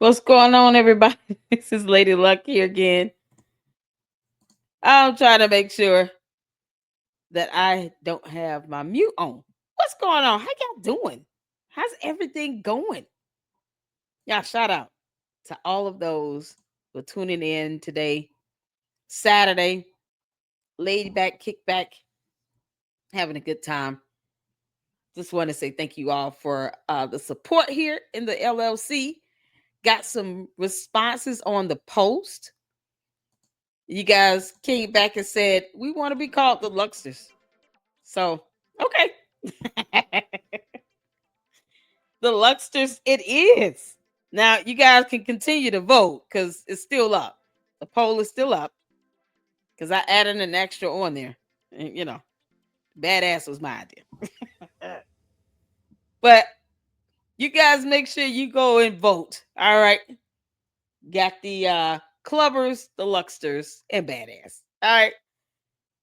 What's going on, everybody? This is Lady Luck here again. I'm trying to make sure that I don't have my mute on. What's going on? How y'all doing? How's everything going? Y'all, shout out to all of those who are tuning in today, Saturday, laid back, kick back, having a good time. Just want to say thank you all for the support here in the LLC. Got some responses on the post. You guys came back and said, we want to be called the Lucksters. So, okay. The Lucksters it is. Now, you guys can continue to vote because it's still up. The poll is still up because I added an extra on there. And, badass was my idea. But you guys make sure you go and vote. All right. Got the clubbers, the Lucksters, and badass. All right.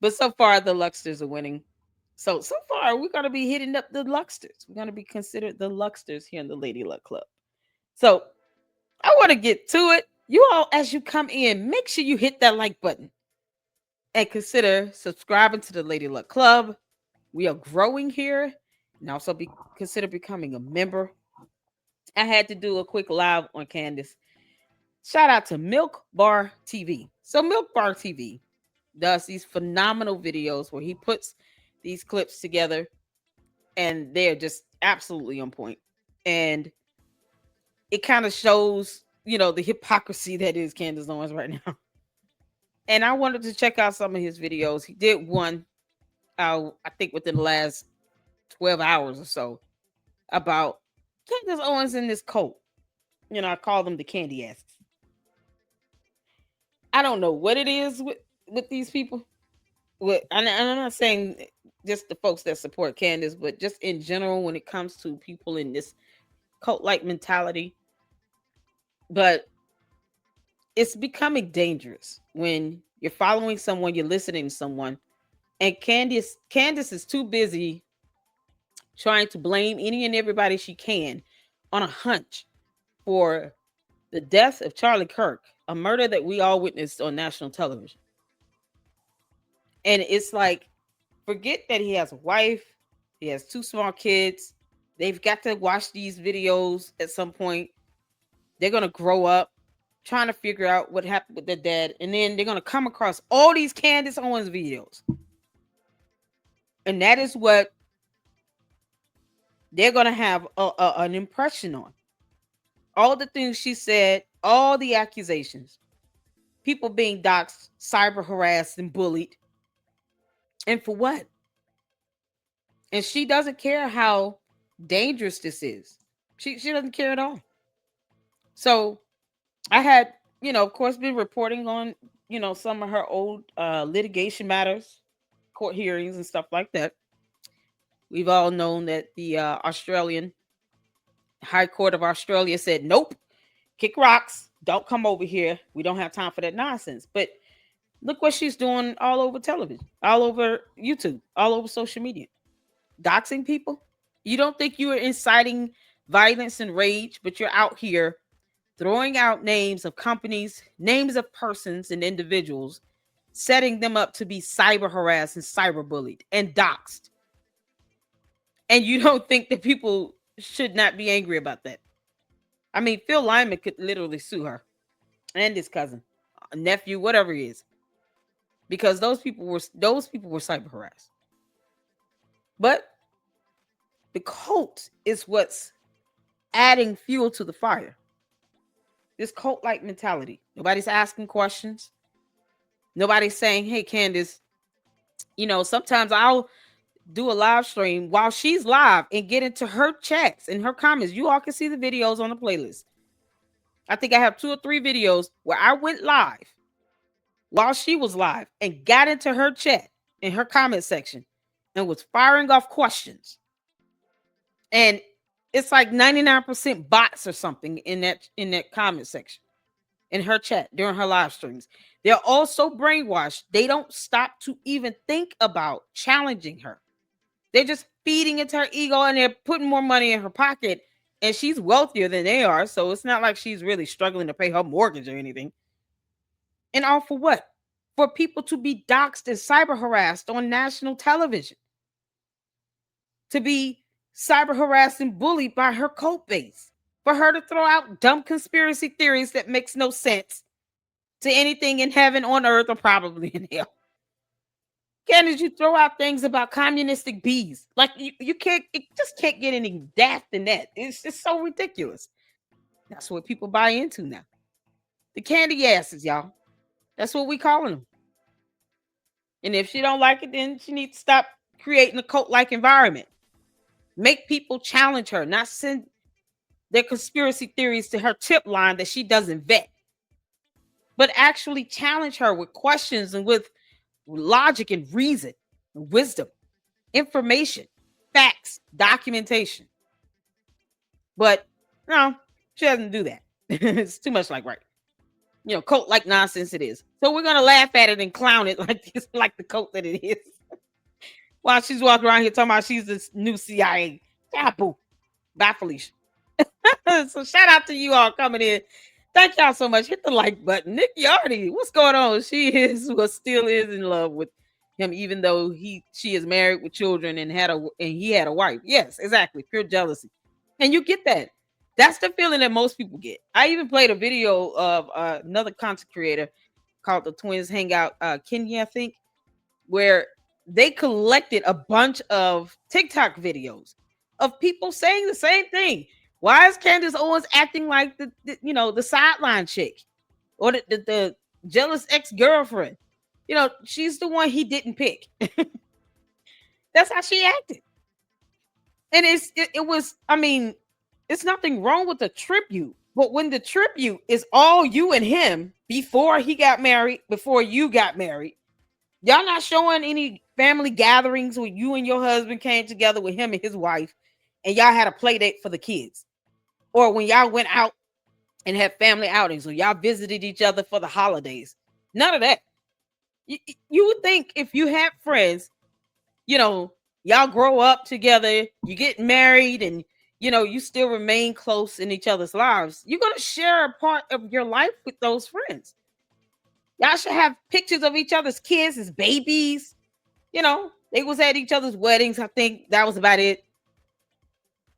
But so far, the Lucksters are winning. So far, we're going to be hitting up the Lucksters. We're going to be considered the Lucksters here in the Lady Luck Club. So I want to get to it. You all, as you come in, make sure you hit that like button and consider subscribing to the Lady Luck Club. We are growing here, and also consider becoming a member. I had to do a quick live on Candace. Shout out to Milk Bar TV. So Milk Bar TV does these phenomenal videos where he puts these clips together and they're just absolutely on point. And it kind of shows, the hypocrisy that is Candace Owens right now. And I wanted to check out some of his videos. He did one, I think within the last 12 hours or so, about Candace Owens in this coat. I call them the candy asses. I don't know what it is with these people. I'm not saying just the folks that support Candace, but just in general when it comes to people in this cult-like mentality. But it's becoming dangerous when you're following someone, you're listening to someone, and Candace is too busy trying to blame any and everybody she can on a hunch for the death of Charlie Kirk, a murder that we all witnessed on national television. And it's like, forget that he has a wife, he has 2 small kids. They've got to watch these videos at some point. They're going to grow up trying to figure out what happened with their dad. And then they're going to come across all these Candace Owens videos. And that is what they're going to have an impression on. All the things she said, all the accusations, people being doxxed, cyber harassed, and bullied. And for what? And she doesn't care how dangerous this is. She doesn't care at all. So I had, of course, been reporting on, some of her old litigation matters, court hearings and stuff like that. We've all known that the Australian High Court of Australia said, nope, kick rocks. Don't come over here. We don't have time for that nonsense. But look what she's doing all over television, all over YouTube, all over social media. Doxing people. You don't think you are inciting violence and rage, but you're out here throwing out names of companies, names of persons and individuals, setting them up to be cyber harassed and cyber bullied and doxed. And you don't think that people should not be angry about that. I mean, Phil Lyman could literally sue her and his cousin, nephew, whatever he is, because those people were cyber harassed. But the cult is what's adding fuel to the fire. This cult-like mentality. Nobody's asking questions. Nobody's saying, hey, Candace, sometimes I'll do a live stream while she's live and get into her chats and her comments. You all can see the videos on the playlist. I think I have 2 or 3 videos where I went live while she was live and got into her chat in her comment section and was firing off questions. And it's like 99% bots or something in that comment section in her chat during her live streams. They're all so brainwashed, they don't stop to even think about challenging her. They're just feeding into her ego and they're putting more money in her pocket and she's wealthier than they are, so it's not like she's really struggling to pay her mortgage or anything. And all for what? For people to be doxxed and cyber harassed on national television, to be cyber harassed and bullied by her cult base, for her to throw out dumb conspiracy theories that makes no sense to anything in heaven, on earth, or probably in hell. Candace, you throw out things about communistic bees. Like you can't, it just can't get any daft than that. It's just so ridiculous. That's what people buy into now. The candy asses, y'all. That's what we calling them. And if she don't like it, then she needs to stop creating a cult-like environment. Make people challenge her, not send their conspiracy theories to her tip line that she doesn't vet, but actually challenge her with questions and with logic and reason, wisdom, information, facts, documentation. But no, she doesn't do that. It's too much like right. Cult like nonsense it is. So we're gonna laugh at it and clown it like this, like the cult that it is. While she's walking around here talking about she's this new CIA. Boo. Bye, Felicia. So shout out to you all coming in. Thank y'all so much. Hit the like button. Nikki Artie, what's going on? She still is in love with him, even though she is married with children and he had a wife. Yes, exactly. Pure jealousy. And you get that. That's the feeling that most people get. I even played a video of another content creator called the Twins Hangout, Kenya, I think, where they collected a bunch of TikTok videos of people saying the same thing. Why is Candace Owens acting like the sideline chick or the jealous ex-girlfriend? She's the one he didn't pick. That's how she acted. And it was, I mean, it's nothing wrong with the tribute, but when the tribute is all you and him before he got married, before you got married, y'all not showing any family gatherings where you and your husband came together with him and his wife and y'all had a play date for the kids. Or when y'all went out and had family outings, or y'all visited each other for the holidays. None of that. You would think if you had friends, y'all grow up together, you get married, and you still remain close in each other's lives, you're going to share a part of your life with those friends. Y'all should have pictures of each other's kids as babies. They was at each other's weddings. I think that was about it.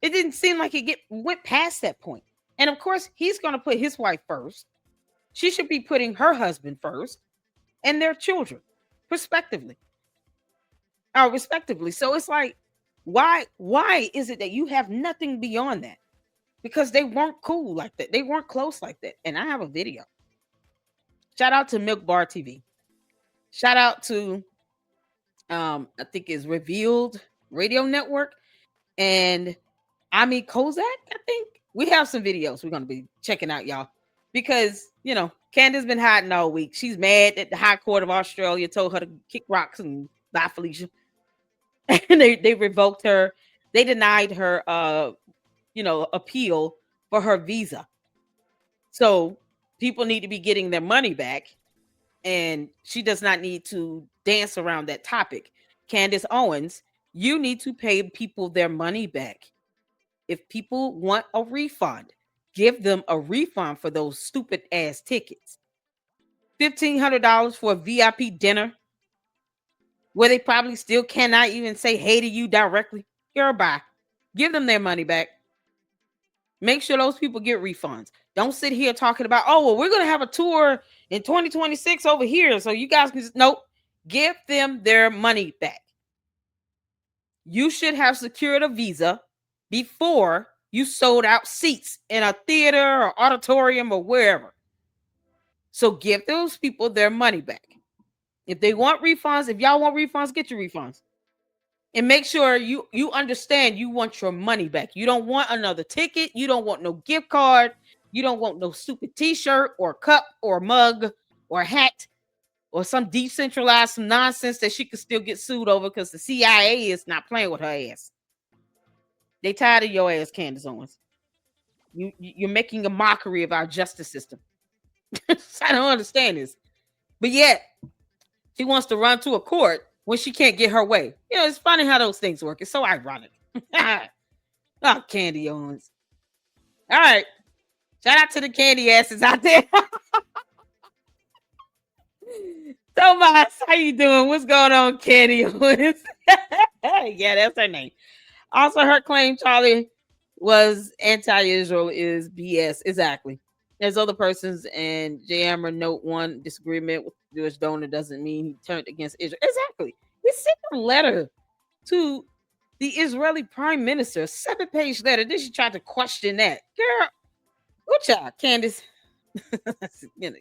It didn't seem like it went past that point. And of course, he's going to put his wife first. She should be putting her husband first and their children, respectively. So it's like, why is it that you have nothing beyond that? Because they weren't cool like that. They weren't close like that. And I have a video. Shout out to Milk Bar TV. Shout out to I think it's Revealed Radio Network and Ami Kozak. I think we have some videos we're going to be checking out, y'all, because Candace been hiding all week. She's mad that the High Court of Australia told her to kick rocks and bye, Felicia. And they revoked her. They denied her appeal for her visa. So people need to be getting their money back, and she does not need to dance around that topic. Candace Owens, you need to pay people their money back. If people want a refund, give them a refund for those stupid ass tickets. $1,500 for a VIP dinner where they probably still cannot even say hey to you directly. Girl, bye. Give them their money back. Make sure those people get refunds. Don't sit here talking about, oh, well, we're going to have a tour in 2026 over here, so you guys can just, nope. Give them their money back. You should have secured a visa before you sold out seats in a theater or auditorium or wherever. So give those people their money back. If they want refunds, if y'all want refunds, get your refunds. And make sure you understand you want your money back. You don't want another ticket. You don't want no gift card. You don't want no stupid t-shirt or cup or mug or hat or some decentralized some nonsense that she could still get sued over because the CIA is not playing with her ass. They tired of your ass, Candace Owens. You're making a mockery of our justice system. I don't understand this. But yet, she wants to run to a court when she can't get her way. It's funny how those things work. It's so ironic. Oh, Candy Owens. All right. Shout out to the candy asses out there. Tomas, how you doing? What's going on, Candy Owens? Yeah, that's her name. Also, her claim Charlie was anti-Israel is BS. Exactly. There's other persons, and JM note one disagreement with the Jewish donor doesn't mean he turned against Israel. Exactly. He sent a letter to the Israeli prime minister, a 7-page letter. Then she tried to question that. Girl, good job, Candace. you know,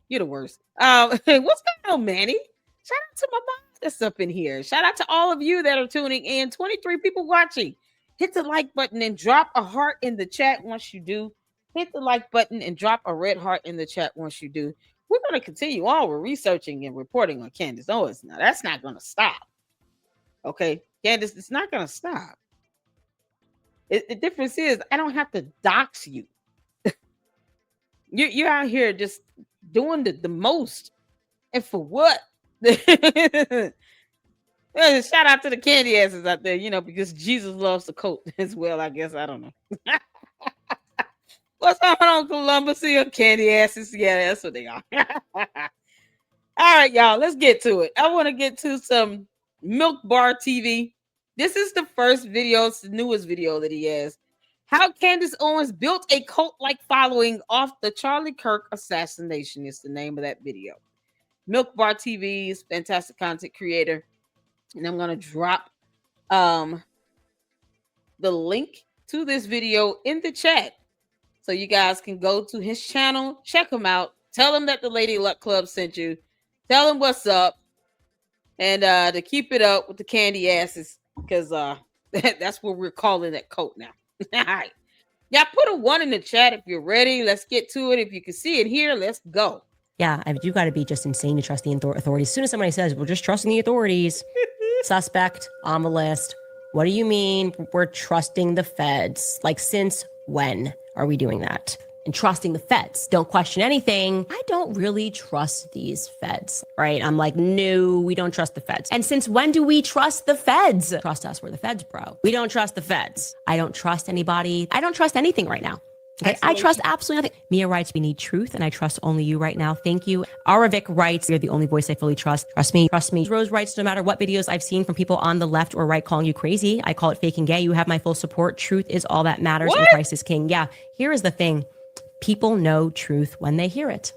you're the worst. What's going on, Manny? Shout out to my mom that's up in here. Shout out to all of you that are tuning in. 23 people watching. Hit the like button and drop a heart in the chat once you do. Hit the like button and drop a red heart in the chat once you do. We're going to continue on with researching and reporting on Candace Owens. Now, that's not going to stop. Okay, Candace, it's not going to stop. The difference is I don't have to dox you. You're out here just doing the most. And for what? Shout out to the candy asses out there, because Jesus loves the coat as well, I guess. I don't know. What's going on, Columbus? Your candy asses? Yeah, that's what they are. All right, y'all, let's get to it. I want to get to some Milk Bar TV. This is the first video, it's the newest video that he has. How Candace Owens built a cult-like following off the Charlie Kirk assassination is the name of that video. Milk Bar TV is fantastic content creator. And I'm going to drop the link to this video in the chat. So you guys can go to his channel, check him out. Tell him that the Lady Luck Club sent you. Tell him what's up. And to keep it up with the candy asses. Because that's what we're calling that cult now. All right. Yeah, put a 1 in the chat if you're ready. Let's get to it. If you can see it here, let's go. Yeah, you got to be just insane to trust the authorities. As soon as somebody says, we're just trusting the authorities, suspect on the list. What do you mean we're trusting the feds? Like, since when are we doing that? And trusting the feds. Don't question anything. I don't really trust these feds, right? I'm like, no, we don't trust the feds. And since when do we trust the feds? Trust us, we're the feds, bro. We don't trust the feds. I don't trust anybody. I don't trust anything right now. Okay, I trust absolutely nothing. Mia writes, we need truth, and I trust only you right now. Thank you. Aravic writes, you're the only voice I fully trust. Trust me, trust me. Rose writes, no matter what videos I've seen from people on the left or right calling you crazy, I call it fake and gay. You have my full support. Truth is all that matters, and Christ is king. Yeah, here is the thing. People know truth when they hear it.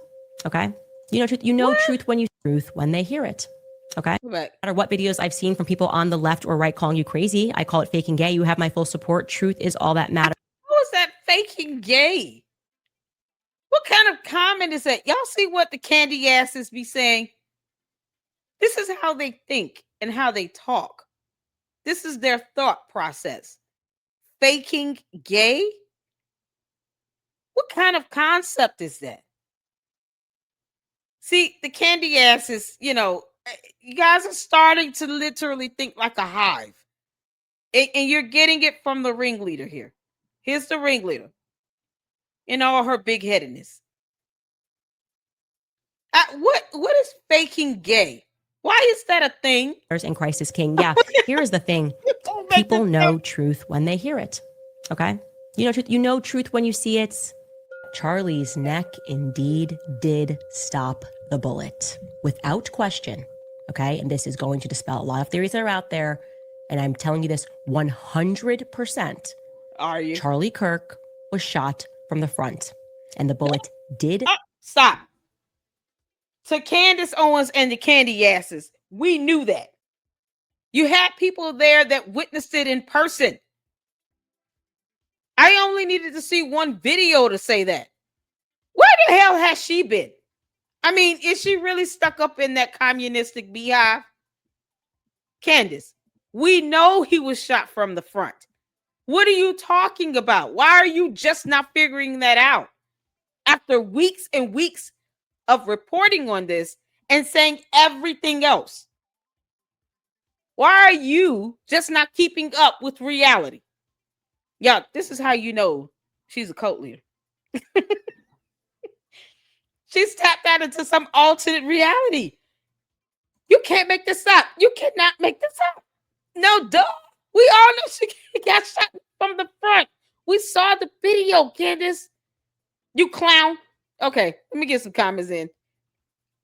Okay? You know truth. You know truth when you truth when they hear it. Okay? No matter what videos I've seen from people on the left or right calling you crazy, I call it fake and gay. You have my full support. Truth is all that matters. How is that faking gay? What kind of comment is that? Y'all see what the candy asses be saying? This is how they think and how they talk. This is their thought process. Faking gay? What kind of concept is that? See, the candy asses, you guys are starting to literally think like a hive. And you're getting it from the ringleader here. Here's the ringleader in all her big-headedness. What is faking gay? Why is that a thing? And Christ is king. Yeah, here is the thing. People know truth when they hear it. Okay? You know truth. You know truth when you see it. Charlie's neck indeed did stop the bullet. Without question. Okay? And this is going to dispel a lot of theories that are out there. And I'm telling you this 100%. Are you? Charlie Kirk was shot from the front. And the bullet did... Stop. To Candace Owens and the candy asses, we knew that. You had people there that witnessed it in person. I only needed to see one video to say that. Where the hell has she been? I mean, is she really stuck up in that communistic beehive? Candace, we know he was shot from the front. What are you talking about? Why are you just not figuring that out? After weeks and weeks of reporting on this and saying everything else. Why are you just not keeping up with reality? Yeah, this is how you know she's a cult leader. She's tapped out into some alternate reality. You can't make this up. You cannot make this up. No, duh. We all know she got shot from the front. We saw the video, Candace. You clown. Okay, let me get some comments in.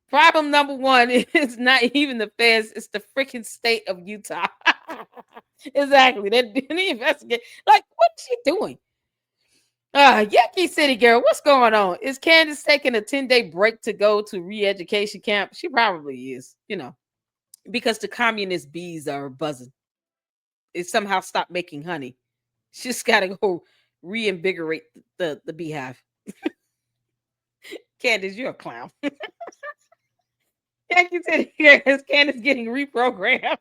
Problem number one is not even the feds, it's the freaking state of Utah. Exactly. They didn't investigate. Like, what's she doing? Yankee City girl, what's going on? Is Candace taking a 10-day break to go to re-education camp? She probably is, because the communist bees are buzzing. It somehow stopped making honey. She's got to go reinvigorate the beehive. Candace, you're a clown. Yankee City girl, is Candace getting reprogrammed?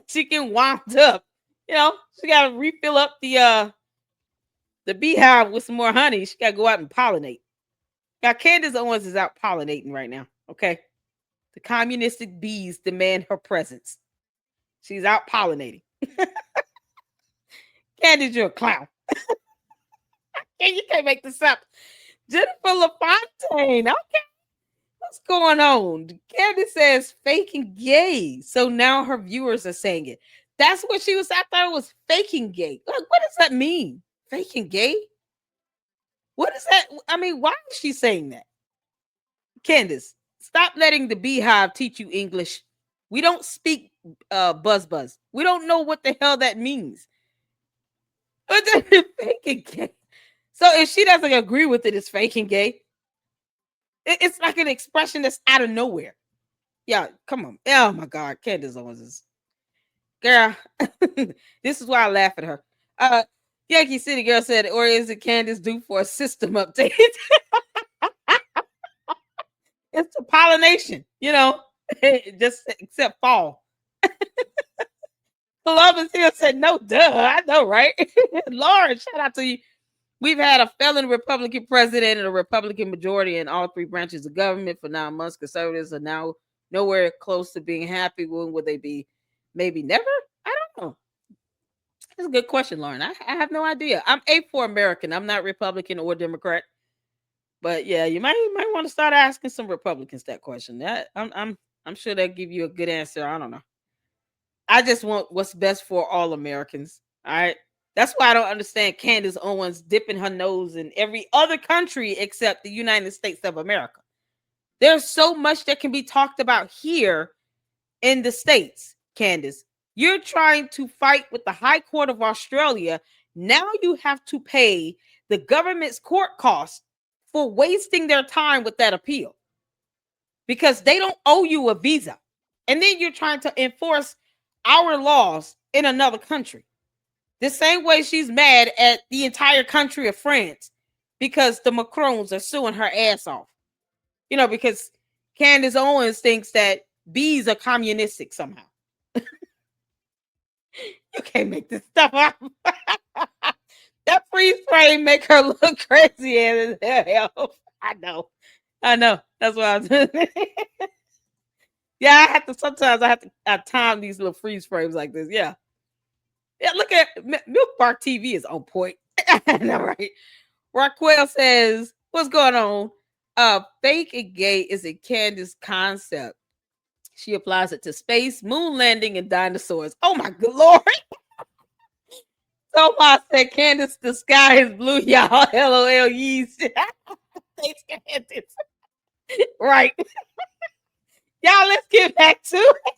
She can wound up. She got to refill up the beehive with some more honey. She got to go out and pollinate. Now, Candace Owens is out pollinating right now. Okay. The communistic bees demand her presence. She's out pollinating. Candace, you're a clown. You can't make this up. Jennifer LaFontaine. Okay. What's going on? Candace says faking gay. So now her viewers are saying it. That's what she was. I thought it was faking gay. Like, what does that mean? Faking gay? What is that? I mean, why is she saying that? Candace, stop letting the beehive teach you English. We don't speak buzz. We don't know what the hell that means. Faking gay. So if she doesn't agree with it, it's faking gay. It's like an expression that's out of nowhere. Yeah, come on. Oh my God, Candace Owens is girl. This is why I laugh at her. Yankee City girl said, or is it Candace due for a system update? It's the pollination, just except fall. Columbus Hill said, no, duh. I know, right? Lauren, shout out to you. We've had a felon Republican president and a Republican majority in all three branches of government for 9 months. Conservatives are now nowhere close to being happy. When would they be? Maybe never? I don't know. That's a good question, Lauren. I have no idea. I'm for American. I'm not Republican or Democrat. But yeah, you might want to start asking some Republicans that question. That I'm sure they'll give you a good answer. I don't know. I just want what's best for all Americans. All right. That's why I don't understand Candace Owens dipping her nose in every other country except the United States of America. There's so much that can be talked about here in the States, Candace. You're trying to fight with the High Court of Australia. Now you have to pay the government's court costs for wasting their time with that appeal because they don't owe you a visa. And then you're trying to enforce our laws in another country. The same way she's mad at the entire country of France because the Macrons are suing her ass off. Because Candace Owens thinks that bees are communistic somehow. You can't make this stuff up. That freeze frame make her look crazy as hell. I know. That's what I'm doing. Yeah, sometimes I have to time these little freeze frames like this. Yeah. Yeah, look at Milk Bar TV is on point. I know, right? Raquel says, what's going on? Fake and gay is a Candace concept. She applies it to space, moon landing, and dinosaurs. Oh my good Lord. So I said, Candace, the sky is blue, y'all. LOL, yeast. Thanks, Candace. Right. Y'all, let's get back to it.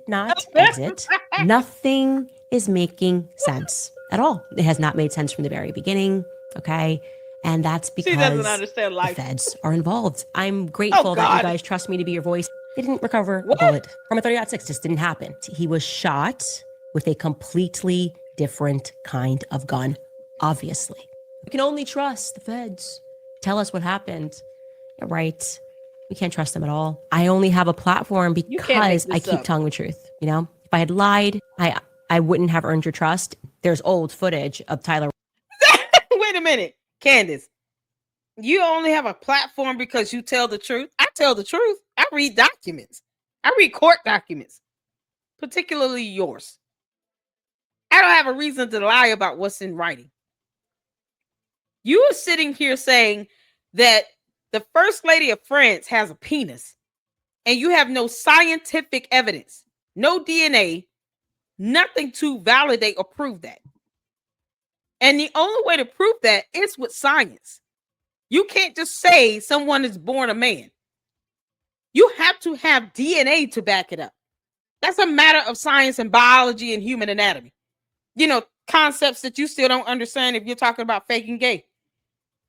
Not exit. Nothing is making sense at all. It has not made sense from the very beginning. Okay. And that's because she doesn't understand life. The feds are involved. I'm grateful that you guys trust me to be your voice. They didn't recover a bullet from a 30-06. Just didn't happen. He was shot with a completely different kind of gun, obviously. We can only trust the feds. Tell us what happened. Right. We can't trust them at all. I only have a platform because I keep telling the truth. If I had lied, I wouldn't have earned your trust. There's old footage of Tyler. Wait a minute, Candace. You only have a platform because you tell the truth. I tell the truth. I read documents. I read court documents, particularly yours. I don't have a reason to lie about what's in writing. You are sitting here saying that the First Lady of France has a penis, and you have no scientific evidence, no DNA, nothing to validate or prove that. And the only way to prove that is with science. You can't just say someone is born a man. You have to have DNA to back it up. That's a matter of science and biology and human anatomy. You know, concepts that you still don't understand if you're talking about faking gay.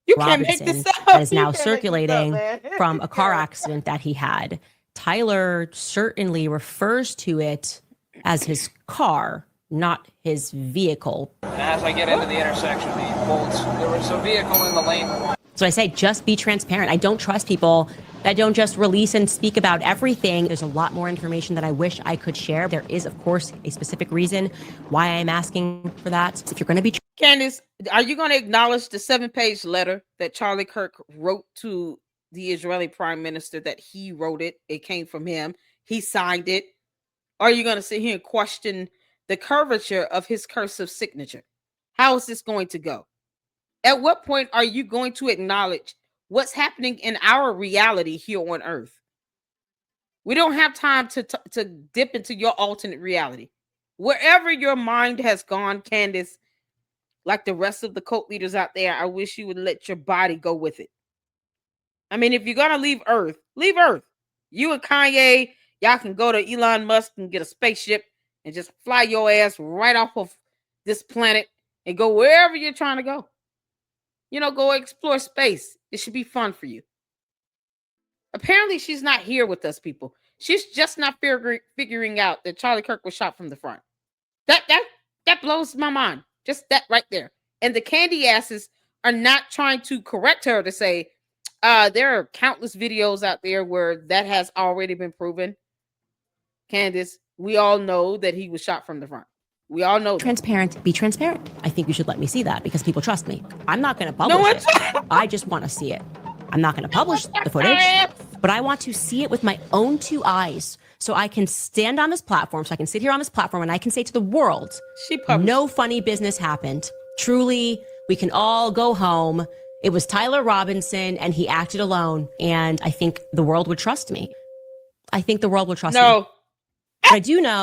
You can't make this up. That is now circulating from a car accident that he had. Tyler certainly refers to it as his car, not his vehicle. As I get into the intersection, the bolts, there was a vehicle in the lane. So I say, just be transparent. I don't trust people that don't just release and speak about everything. There's a lot more information that I wish I could share. There is, of course, a specific reason why I'm asking for that. If you're going to be... Candace, are you going to acknowledge the 7-page letter that Charlie Kirk wrote to the Israeli prime minister, that he wrote it? It came from him. He signed it. Or are you going to sit here and question the curvature of his cursive signature? How is this going to go? At what point are you going to acknowledge what's happening in our reality here on Earth? We don't have time to dip into your alternate reality. Wherever your mind has gone, Candace, like the rest of the cult leaders out there, I wish you would let your body go with it. I mean, if you're going to leave Earth, leave Earth. You and Kanye, y'all can go to Elon Musk and get a spaceship and just fly your ass right off of this planet and go wherever you're trying to go. You know, go explore space. It should be fun for you. Apparently, she's not here with us, people. She's just not figuring out that Charlie Kirk was shot from the front. That blows my mind. Just that right there. And the candy asses are not trying to correct her to say, there are countless videos out there where that has already been proven. Candace, we all know that he was shot from the front. We all know that. Transparent, be transparent. I think you should let me see that because people trust me. I'm not going to publish it. I just want to see it. I'm not going to publish the footage, but I want to see it with my own 2 eyes so I can stand on this platform, so I can sit here on this platform and I can say to the world, no funny business happened. Truly, we can all go home. It was Tyler Robinson and he acted alone. And I think the world would trust me. I think the world would trust me. But I do know